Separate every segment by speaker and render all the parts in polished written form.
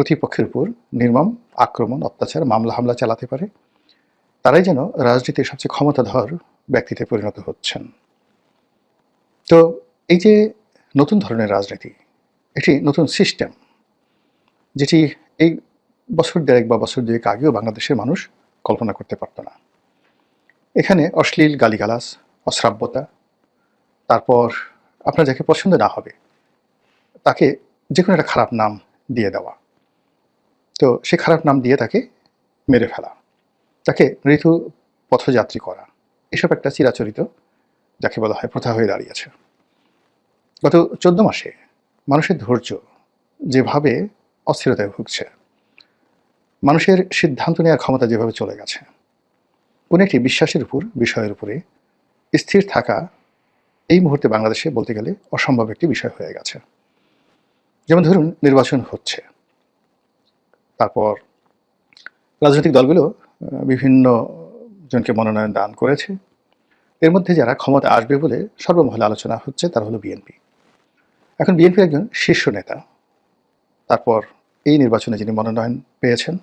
Speaker 1: প্রতিপক্ষের উপর নির্মম আক্রমণ, অত্যাচার, মামলা হামলা চালাতে পারে, তারাই যেন রাজনীতির সবচেয়ে ক্ষমতাধর ব্যক্তিতে পরিণত হচ্ছেন। তো এই যে নতুন ধরনের রাজনীতি, এটি নতুন সিস্টেম, যেটি এই বছর দেড়েক বা বছর দুয়েক আগেও বাংলাদেশের মানুষ কল্পনা করতে পারত না। এখানে অশ্লীল গালিগালাজ, অশ্রাব্যতা, তারপর আপনার যাকে পছন্দ না হবে তাকে যে কোনো একটা খারাপ নাম দিয়ে দেওয়া, তো সে খারাপ নাম দিয়ে তাকে মেরে ফেলা, তাকে মৃত্যু পথযাত্রী করা, এসব একটা চিরাচরিত যাকে বলা হয় প্রথা হয়ে দাঁড়িয়েছে। গত 14 মাসে মানুষের ধৈর্য যেভাবে অস্থিরতায় ভুগছে, মানুষের সিদ্ধান্ত নেওয়ার ক্ষমতা যেভাবে চলে গেছে, কোনো একটি বিশ্বাসের উপর বিষয়ের উপরে স্থির থাকা এই মুহূর্তে বাংলাদেশে বলতে গেলে অসম্ভব একটি বিষয় হয়ে গেছে। যেমন ধরুন, নির্বাচন হচ্ছে, তারপর রাজনৈতিক দলগুলো বিভিন্ন জনকে মনোনয়ন দান করেছে। এর মধ্যে যারা ক্ষমতা আসবে বলে সর্বমহলে আলোচনা হচ্ছে তারা হলো বিএনপি। এখন বিএনপির একজন শীর্ষ নেতা, তারপর এই নির্বাচনে যিনি মনোনয়ন পেয়েছেন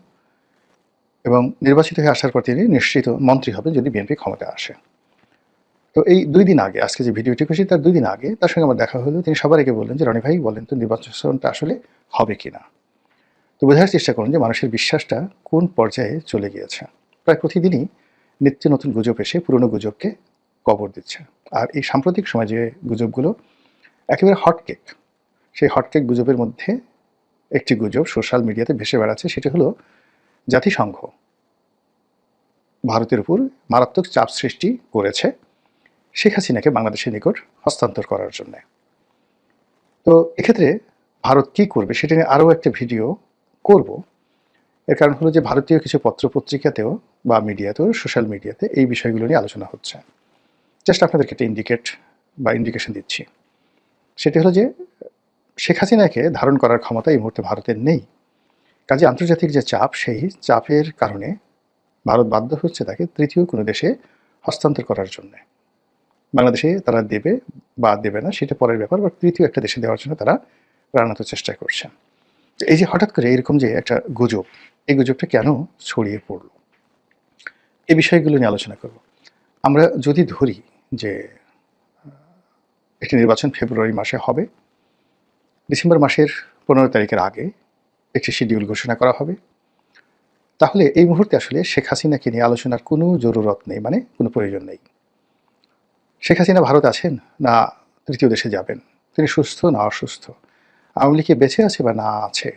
Speaker 1: এবং নির্বাচিত হয়ে আসার পর তিনি নিশ্চিত মন্ত্রী হবেন যদি বিএনপি ক্ষমতায় আসে। তো এই 2 দিন আগে, আজকে যে ভিডিওটি করছি তার 2 দিন আগে তার সঙ্গে আমার দেখা হলো। তিনি সবার আগে বললেন যে, রনি ভাই বলেন তো নির্বাচনটা আসলে হবে কিনা। তো বোঝার চেষ্টা করুন যে মানুষের বিশ্বাসটা কোন পর্যায়ে চলে গিয়েছে। প্রায় প্রতিদিনই নিত্য নতুন গুজব এসে পুরনো গুজবকে কবর দিচ্ছে। আর এই সাম্প্রতিক সময় যে গুজবগুলো একেবারে হটকেক, সেই হটকেক গুজবের মধ্যে একটি গুজব সোশ্যাল মিডিয়াতে ভেসে বেড়াচ্ছে, সেটি হলো জাতিসংঘ ভারতের উপর মারাত্মক চাপ সৃষ্টি করেছে শেখ হাসিনাকে বাংলাদেশের নিকট হস্তান্তর করার জন্য। তো এক্ষেত্রে ভারত কী করবে সেটা নিয়ে আরও একটা ভিডিও করব। এর কারণ হলো যে ভারতীয় কিছু পত্রপত্রিকাতেও বা মিডিয়াতেও, সোশ্যাল মিডিয়াতে এই বিষয়গুলো নিয়ে আলোচনা হচ্ছে। জাস্ট আপনাদেরকে একটা ইন্ডিকেশন দিচ্ছি। সেটি হলো যে শেখ হাসিনাকে ধারণ করার ক্ষমতা এই মুহূর্তে ভারতের নেই। কাজে আন্তর্জাতিক যে চাপ, সেই চাপের কারণে ভারত বাধ্য হচ্ছে তাকে তৃতীয় কোনো দেশে হস্তান্তর করার জন্য। বাংলাদেশে তারা দেবে বা দেবে না সেটা পরের ব্যাপার, বা তৃতীয় একটা দেশে দেওয়ার জন্য তারা প্রাণান্ত চেষ্টা করছে। এই যে হঠাৎ করে এরকম যে একটা গুজব, এই গুজবটা কেন ছড়িয়ে পড়ল, এই বিষয়গুলো নিয়ে আলোচনা করব। আমরা যদি ধরি যে একটি নির্বাচন ফেব্রুয়ারি মাসে হবে, ডিসেম্বর মাসের 15 তারিখের আগে একটি শিডিউল ঘোষণা করা হবে, তাহলে এই মুহূর্তে আসলে শেখ হাসিনাকে নিয়ে আলোচনার কোনো জরুরত নেই, মানে কোনো প্রয়োজন নেই। শেখ হাসিনা ভারত আছেন না তৃতীয় দেশে যাবেন, তিনি সুস্থ না অসুস্থ, আওয়ামী লীগে বেঁচে আছে বা না আছে,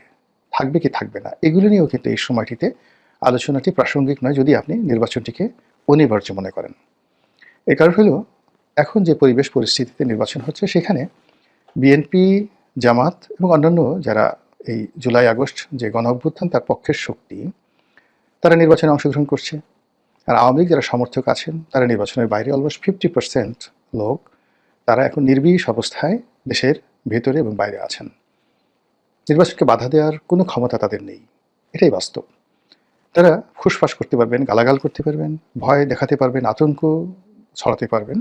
Speaker 1: থাকবে কি থাকবে না, এগুলো নিয়েও কিন্তু এই সময়টিতে আলোচনাটি প্রাসঙ্গিক নয় যদি আপনি নির্বাচনটিকে অনিবার্য মনে করেন। এর কারণ হলো এখন যে পরিবেশ পরিস্থিতিতে নির্বাচন হচ্ছে, সেখানে বিএনপি, জামাত এবং অন্যান্য যারা এই জুলাই আগস্ট যে গণ অভ্যুত্থান তার পক্ষের শক্তি, তারা নির্বাচনে অংশগ্রহণ করছে। আর আওয়ামী লীগ যারা সমর্থক আছেন তারা নির্বাচনের বাইরে, অলমোস্ট 50% লোক তারা এখন নির্বিষ অবস্থায় দেশের ভেতরে এবং বাইরে আছেন। নির্বাচনকে বাধা দেওয়ার কোনো ক্ষমতা তাদের নেই, এটাই বাস্তব। তারা ফুসফাস করতে পারবেন, গালাগাল করতে পারবেন, ভয় দেখাতে পারবেন, আতঙ্ক ছড়াতে পারবেন,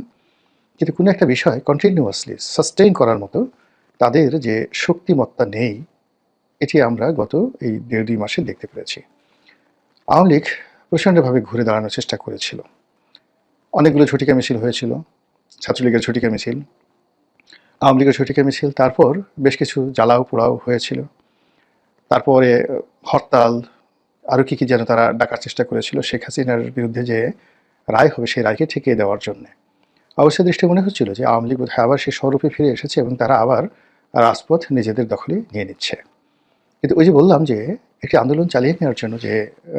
Speaker 1: কিন্তু কোনো একটা বিষয় কন্টিনিউয়াসলি সাস্টেইন করার মতো তাদের যে শক্তিমত্তা নেই, এটি আমরা গত এই 1.5-2 মাসে দেখতে পেরেছি। আওয়ামী লীগ প্রচণ্ডভাবে ঘুরে দাঁড়ানোর চেষ্টা করেছিল। অনেকগুলো ঝটিকা মিছিল হয়েছিল, ছাত্রলীগের ঝটিকা মিছিল, আওয়ামী লীগের ঝটিকা মিছিল, তারপর বেশ কিছু জ্বালাও পোড়াও হয়েছিল, তারপরে হরতাল, আরও কী যেন তারা ডাকার চেষ্টা করেছিল শেখ হাসিনার বিরুদ্ধে যে রায় হবে সেই রায়কে ঠেকিয়ে দেওয়ার জন্য। অবশ্যই দৃষ্টি মনে হচ্ছিল যে আওয়ামী লীগ বোধহয় আবার সেই স্বরূপে ফিরে এসেছে এবং তারা আবার রাজপথ নিজেদের দখলে নিয়ে নিচ্ছে। কিন্তু ওই যে বললাম যে একটি আন্দোলন চালিয়ে নেওয়ার জন্য যে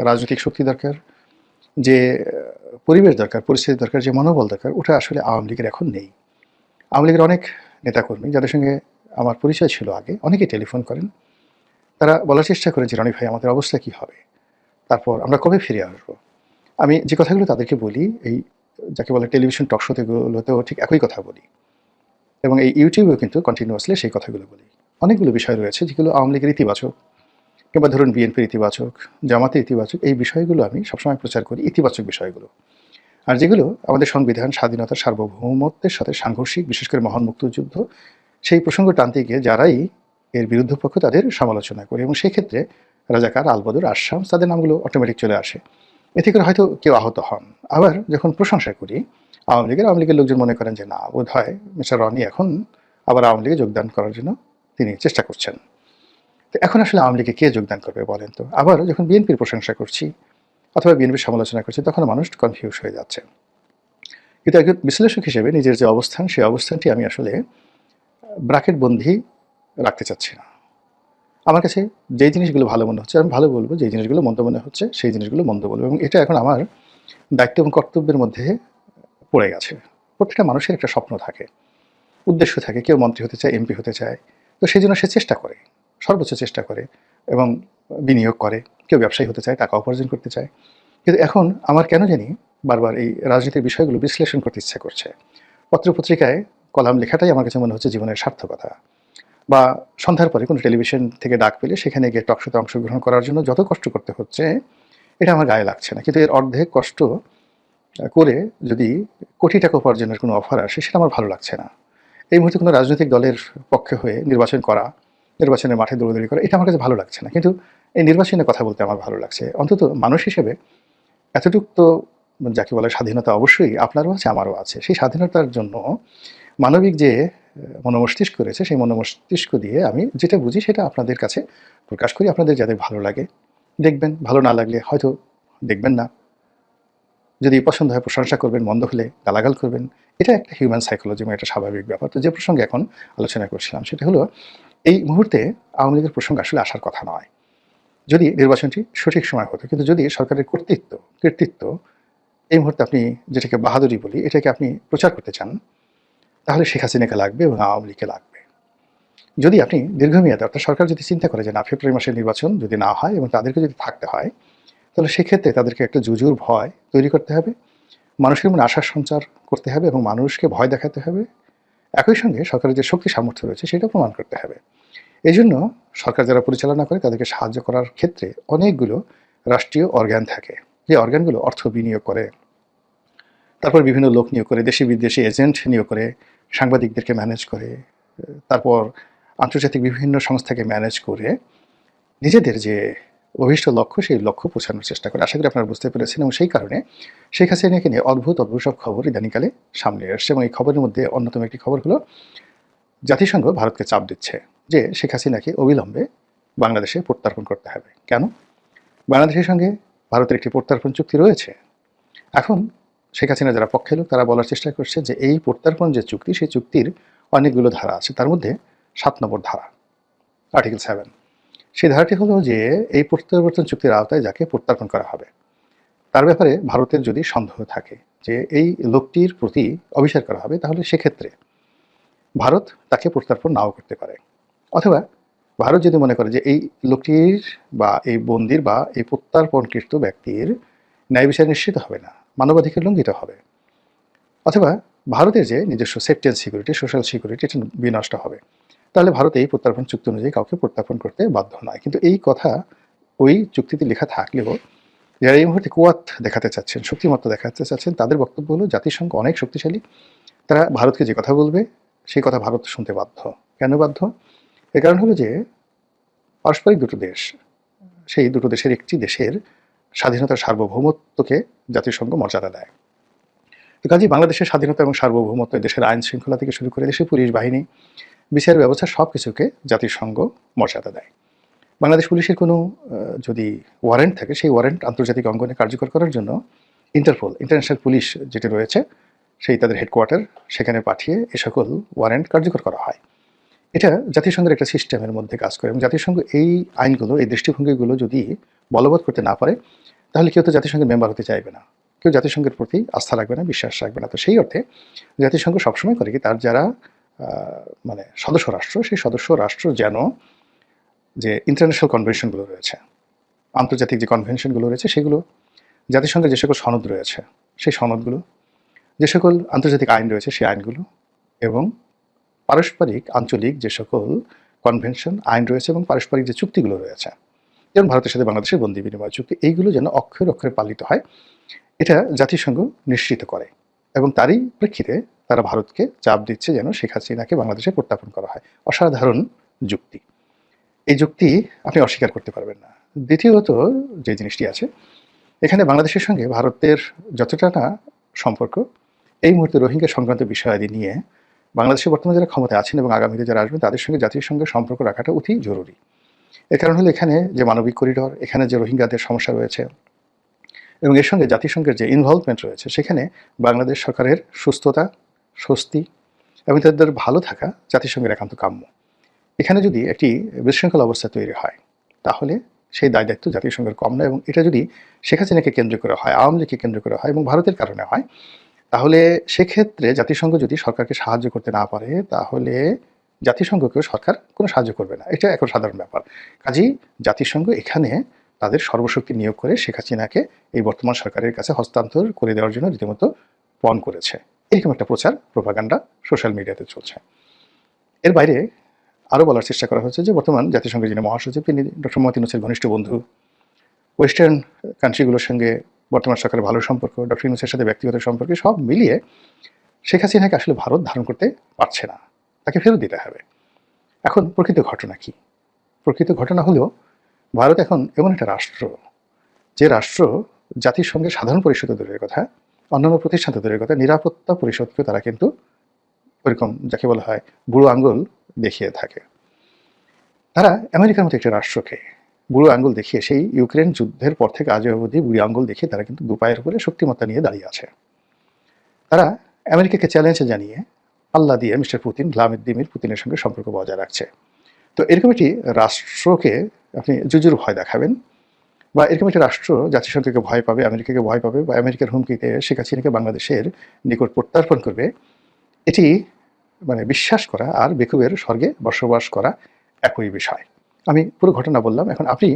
Speaker 1: রাজনৈতিক শক্তি দরকার, যে পরিবেশ দরকার, পরিস্থিতি দরকার, যে মনোবল দরকার, ওটা আসলে আওয়ামী লীগের এখন নেই। আওয়ামী লীগের অনেক নেতাকর্মী যাদের সঙ্গে আমার পরিচয় ছিল আগে, অনেকেই টেলিফোন করেন, তারা বলার চেষ্টা করেন যে রনি ভাই আমাদের অবস্থা কী হবে, তারপর আমরা কবে ফিরে আসবো। আমি যে কথাগুলো তাদেরকে বলি, এই যাকে বলে টেলিভিশন টক শোতেগুলোতেও ঠিক একই কথা বলি, এবং এই ইউটিউবেও কিন্তু কন্টিনিউয়াসলি সেই কথাগুলো বলি। অনেকগুলো বিষয় রয়েছে যেগুলো আওয়ামী লীগের ইতিবাচক, কিংবা ধরুন বিএনপির ইতিবাচক, জামাতের ইতিবাচক, এই বিষয়গুলো আমি সবসময় প্রচার করি, ইতিবাচক বিষয়গুলো। আর যেগুলো আমাদের সংবিধান, স্বাধীনতা, সার্বভৌমত্বের সাথে সাংঘর্ষিক, বিশেষ করে মহান মুক্তিযুদ্ধ, সেই প্রসঙ্গ টানতে গিয়ে যারাই এর বিরুদ্ধ পক্ষ তাদের সমালোচনা করি, এবং সেক্ষেত্রে রাজাকার, আলবদর, আশরাফ, তাদের নামগুলো অটোমেটিক চলে আসে। এতে করে হয়তো কেউ আহত হন। আবার যখন প্রশংসা করি আওয়ামী লীগের লোকজন মনে করেন যে না, বোধ হয় মিস্টার রনি এখন আবার আওয়ামী লীগে যোগদান করার জন্য তিনি চেষ্টা করছেন। তো এখন আসলে আওয়ামী লীগে কে যোগদান করবে বলেন তো? আবার যখন বিএনপির প্রশংসা করছি অথবা বিএনপির সমালোচনা করছি তখন মানুষ কনফিউজ হয়ে যাচ্ছে। কিন্তু একজন বিশ্লেষক হিসেবে নিজের যে অবস্থান, সেই অবস্থানটি আমি আসলে ব্র্যাকেট বন্ধি রাখতে চাচ্ছি না। আমার কাছে যেই জিনিসগুলো ভালো মনে হচ্ছে আমি ভালো বলবো, যেই জিনিসগুলো মন্দ মনে হচ্ছে সেই জিনিসগুলো মন্দ বলবো, এবং এটা এখন আমার দায়িত্ব এবং কর্তব্যের মধ্যে পড়ে গেছে। প্রত্যেকটা মানুষের একটা স্বপ্ন থাকে, উদ্দেশ্য থাকে। কেউ মন্ত্রী হতে চায়, এমপি হতে চায়, তো সেই জন্য সে চেষ্টা করে, সর্বোচ্চ চেষ্টা করে এবং বিনিয়োগ করে। কেউ ব্যবসায়ী হতে চায়, টাকা উপার্জন করতে চায়। কিন্তু এখন আমার কেন জানি বারবার এই রাজনীতির বিষয়গুলো বিশ্লেষণ করতে ইচ্ছা করছে। পত্রপত্রিকায় কলাম লেখাটাই আমার কাছে মনে হচ্ছে জীবনের সার্থকতা। বা সন্ধ্যার পরে কোনো টেলিভিশন থেকে ডাক পেলে সেখানে গিয়ে টকশোতে অংশগ্রহণ করার জন্য যত কষ্ট করতে হচ্ছে, এটা আমার গায়ে লাগছে না। কিন্তু এর অর্ধেক কষ্ট করে যদি কোটি টাকা উপার্জনের কোনো অফার আসে, সেটা আমার ভালো লাগছে না। এই মুহূর্তে কোনো রাজনৈতিক দলের পক্ষে হয়ে নির্বাচন করা, নির্বাচনের মাঠে দৌড়াদৌড়ি করা, এটা আমার কাছে ভালো লাগছে না। কিন্তু এই নির্বাচনের কথা বলতে আমার ভালো লাগছে। অন্তত মানুষ হিসেবে এতটুক তো, যাকে বলে স্বাধীনতা, অবশ্যই আপনারও আছে, আমারও আছে। সেই স্বাধীনতার জন্য মানবিক যে মনোমস্তিষ্ক রয়েছে, সেই মনোমস্তিষ্ক দিয়ে আমি যেটা বুঝি সেটা আপনাদের কাছে প্রকাশ করি। আপনাদের যাদের ভালো লাগে দেখবেন, ভালো না লাগলে হয়তো দেখবেন না। যদি পছন্দ হয় প্রশংসা করবেন, মন্দ হলে গালাগাল করবেন। এটা একটা হিউম্যান সাইকোলজি এবং একটা স্বাভাবিক ব্যাপার। তো যে প্রসঙ্গে এখন আলোচনা করছিলাম সেটা হলো, এই মুহূর্তে আওয়ামী লীগের প্রসঙ্গ আসলে আসার কথা নয়। যদি নির্বাচনটি সঠিক সময় হতো, কিন্তু যদি সরকারের কৃতিত্ব এই মুহূর্তে আপনি যেটাকে বাহাদুরি বলি, এটাকে আপনি প্রচার করতে চান, তাহলে শেখ হাসিনাকে লাগবে এবং আওয়ামী লীগকে লাগবে। যদি আপনি দীর্ঘমেয়াদে, অর্থাৎ সরকার যদি চিন্তা করে যে না, ফেব্রুয়ারি মাসের নির্বাচন যদি না হয় এবং তাদেরকে যদি থাকতে হয়, তাহলে সেক্ষেত্রে তাদেরকে একটা জুজুর ভয় তৈরি করতে হবে, মানুষের মনে আশার সঞ্চার করতে হবে এবং মানুষকে ভয় দেখাতে হবে। একই সঙ্গে সরকারের যে শক্তি সামর্থ্য রয়েছে সেটা প্রমাণ করতে হবে। এই জন্য সরকার যারা পরিচালনা করে তাদেরকে সাহায্য করার ক্ষেত্রে অনেকগুলো রাষ্ট্রীয় অর্গান থাকে, যে অর্গানগুলো অর্থ বিনিয়োগ করে, তারপর বিভিন্ন লোক নিয়োগ করে, দেশি বিদেশি এজেন্ট নিয়োগ করে, সাংবাদিকদেরকে ম্যানেজ করে, তারপর আন্তর্জাতিক বিভিন্ন সংস্থাকে ম্যানেজ করে নিজেদের যে অভীষ্ট লক্ষ্য, সেই লক্ষ্য পৌঁছানোর চেষ্টা করে। আশা করি আপনারা বুঝতে পেরেছেন। এবং সেই কারণে শেখ হাসিনাকে নিয়ে অদ্ভুত সব খবর ইদানিংকালে সামনে আসছে। এবং এই খবরের মধ্যে অন্যতম একটি খবর হলো, জাতিসংঘ ভারতকে চাপ দিচ্ছে যে শেখ হাসিনাকে অবিলম্বে বাংলাদেশে প্রত্যার্পণ করতে হবে। কেন? বাংলাদেশের সঙ্গে ভারতের একটি প্রত্যার্পণ চুক্তি রয়েছে। এখন শেখ হাসিনা যারা পক্ষে লোক তারা বলার চেষ্টা করছে যে এই প্রত্যার্পণ যে চুক্তি, সেই চুক্তির অনেকগুলো ধারা আছে। তার মধ্যে 7 নম্বর ধারা, আর্টিকেল 7, সেই ধারাটি হলো যে এই প্রত্যাবর্তন চুক্তির আওতায় যাকে প্রত্যার্পণ করা হবে তার ব্যাপারে ভারতের যদি সন্দেহ থাকে যে এই লোকটির প্রতি অবিচার করা হবে, তাহলে সেক্ষেত্রে ভারত তাকে প্রত্যার্পণ নাও করতে পারে। অথবা ভারত যদি মনে করে যে এই লোকটির বা এই বন্দির বা এই প্রত্যার্পণকৃত ব্যক্তির ন্যায় বিচার নিশ্চিত হবে না, মানবাধিকার লঙ্ঘিত হবে, অথবা ভারতের যে নিজস্ব safety and security, social security, এটা বিনষ্ট হবে, তাহলে ভারত এই প্রত্যার্পণ চুক্তি অনুযায়ী কাউকে প্রত্যার্পণ করতে বাধ্য নয়। কিন্তু এই কথা ওই চুক্তিতে লেখা থাকলেও যারা এই মুহূর্তে কুয়াত দেখাতে চাচ্ছেন, শক্তিমত্তা দেখাতে চাচ্ছেন, তাদের বক্তব্য হলো জাতিসংঘ অনেক শক্তিশালী, তারা ভারতকে যে কথা বলবে সেই কথা ভারত শুনতে বাধ্য। কেন বাধ্য? এর কারণ হলো যে পারস্পরিক দুটো দেশ, সেই দুটো দেশের একটি দেশের স্বাধীনতার সার্বভৌমত্বকে জাতিসংঘ মর্যাদা দেয়। তো কাজেই বাংলাদেশের স্বাধীনতা এবং সার্বভৌমত্ব, দেশের আইন শৃঙ্খলা থেকে শুরু করে দেশের পুলিশ বাহিনী, বিচার ব্যবস্থা, সব কিছুকে জাতিসংঘ মর্যাদা দেয়। বাংলাদেশ পুলিশের কোনো যদি ওয়ারেন্ট থাকে, সেই ওয়ারেন্ট আন্তর্জাতিক অঙ্গনে কার্যকর করার জন্য ইন্টারপোল, ইন্টারন্যাশনাল পুলিশ যেটি রয়েছে, সেই তাদের হেডকোয়ার্টার, সেখানে পাঠিয়ে এ সকল ওয়ারেন্ট কার্যকর করা হয়। এটা জাতিসংঘের একটা সিস্টেমের মধ্যে কাজ করে। এবং জাতিসংঘ এই আইনগুলো, এই দৃষ্টিভঙ্গিগুলো যদি বলবৎ করতে না পারে, তাহলে কেউ তো জাতিসংঘের মেম্বার হতে চাইবে না, কেউ জাতিসংঘের প্রতি আস্থা রাখবে না, বিশ্বাস রাখবে না। তো সেই অর্থে জাতিসংঘ সবসময় করে কি, তার যারা মানে সদস্য রাষ্ট্র, সেই সদস্য রাষ্ট্র যেন যে ইন্টারন্যাশনাল কনভেনশনগুলো রয়েছে, আন্তর্জাতিক যে কনভেনশনগুলো রয়েছে, সেগুলো, জাতিসংঘের যে সকল সনদ রয়েছে সেই সনদগুলো, যে সকল আন্তর্জাতিক আইন রয়েছে সেই আইনগুলো, এবং পারস্পরিক আঞ্চলিক যে সকল কনভেনশন, আইন রয়েছে এবং পারস্পরিক যে চুক্তিগুলো রয়েছে, যেমন ভারতের সাথে বাংলাদেশের বন্দি বিনিময় চুক্তি, এইগুলো যেন অক্ষরে অক্ষরে পালিত হয়, এটা জাতিসংঘ নিশ্চিত করে। এবং তারই প্রেক্ষিতে তারা ভারতকে চাপ দিচ্ছে যেন শেখ হাসিনাকে বাংলাদেশে প্রত্যার্পণ করা হয়। অসাধারণ যুক্তি। এই যুক্তি আপনি অস্বীকার করতে পারবেন না। দ্বিতীয়ত যে জিনিসটি আছে, এখানে বাংলাদেশের সঙ্গে ভারতের যতটা না সম্পর্ক, এই মুহূর্তে রোহিঙ্গা সংক্রান্ত বিষয়াদি নিয়ে বাংলাদেশে বর্তমানে যারা ক্ষমতায় আছেন এবং আগামীতে যারা আসবেন তাদের সঙ্গে জাতিসংঘের সম্পর্ক রাখাটা অতি জরুরি। এর কারণ হলো এখানে যে মানবিক করিডর, এখানে যে রোহিঙ্গাদের সমস্যা রয়েছে এবং এর সঙ্গে জাতিসংঘের যে ইনভলভমেন্ট রয়েছে, সেখানে বাংলাদেশ সরকারের সুস্থতা, স্বস্তি এবং তাদের ভালো থাকা জাতিসংঘের একান্ত কাম্য। এখানে যদি একটি বিশৃঙ্খল অবস্থা তৈরি হয়, তাহলে সেই দায় দায়িত্ব জাতিসংঘের কম না, এবং এটা যদি শেখ হাসিনাকে কেন্দ্র করে হয়, আওয়ামী লীগকে কেন্দ্র করে হয় এবং ভারতের কারণে হয়, তাহলে সেক্ষেত্রে জাতিসংঘ যদি সরকারকে সাহায্য করতে না পারে, তাহলে জাতিসংঘকেও সরকার কোনো সাহায্য করবে না। এটা এখন সাধারণ ব্যাপার। কাজেই জাতিসংঘ এখানে তাদের সর্বশক্তি নিয়োগ করে শেখ হাসিনাকে এই বর্তমান সরকারের কাছে হস্তান্তর করে দেওয়ার জন্য রীতিমতো পণ করেছে। এরকম একটা প্রচার, প্রোপাগান্ডা সোশ্যাল মিডিয়াতে চলছে। এর বাইরে আরও বলার চেষ্টা করা হচ্ছে যে বর্তমান জাতিসংঘের যিনি মহাসচিব, তিনি ডক্টর মোহাম্মদ ইউনূসের ঘনিষ্ঠ বন্ধু। ওয়েস্টার্ন কান্ট্রিগুলোর সঙ্গে বর্তমান সরকারের ভালো সম্পর্ক, ডক্টর ইউনূসের সাথে ব্যক্তিগত সম্পর্কে, সব মিলিয়ে শেখ হাসিনাকে আসলে ভারত ধারণ করতে পারছে না, তাকে ফেরত দিতে হবে। এখন প্রকৃত ঘটনা কি? প্রকৃত ঘটনা হলো ভারত এখন এমন একটা রাষ্ট্র, যে রাষ্ট্র জাতিসংঘের সাধারণ পরিষদ দূরের কথা, অন্যান্য প্রতিষ্ঠান দূরের কথা, নিরাপত্তা পরিষদকে তারা কিন্তু ওইরকম যাকে বলা হয় বুড়ো আঙ্গুল দেখিয়ে থাকে। তারা আমেরিকার মতো একটি রাষ্ট্রকে বুড়ো আঙ্গুল দেখিয়ে, সেই ইউক্রেন যুদ্ধের পর থেকে আজ অবধি বুড়ি আঙ্গুল দেখিয়ে তারা কিন্তু দুপায়ের উপরে শক্তিমত্তা নিয়ে দাঁড়িয়ে আছে। তারা আমেরিকাকে চ্যালেঞ্জ জানিয়ে আল্লাহ দিয়ে মিস্টার পুতিন, ভ্লাদিমির পুতিনের সঙ্গে সম্পর্ক বজায় রাখছে। তো এরকম একটি রাষ্ট্রকে আপনি জুজুর ভয় দেখাবেন, বা এরকম একটি রাষ্ট্র জাতিসংঘকে ভয় পাবে, আমেরিকাকে ভয় পাবে, বা আমেরিকার হুমকিতে শেখ হাসিনাকে বাংলাদেশের নিকট প্রত্যার্পণ করবে, এটি মানে বিশ্বাস করা আর বেকুবের স্বর্গে বসবাস করা একই বিষয়। আমি পুরো ঘটনা বললাম, এখন আপনি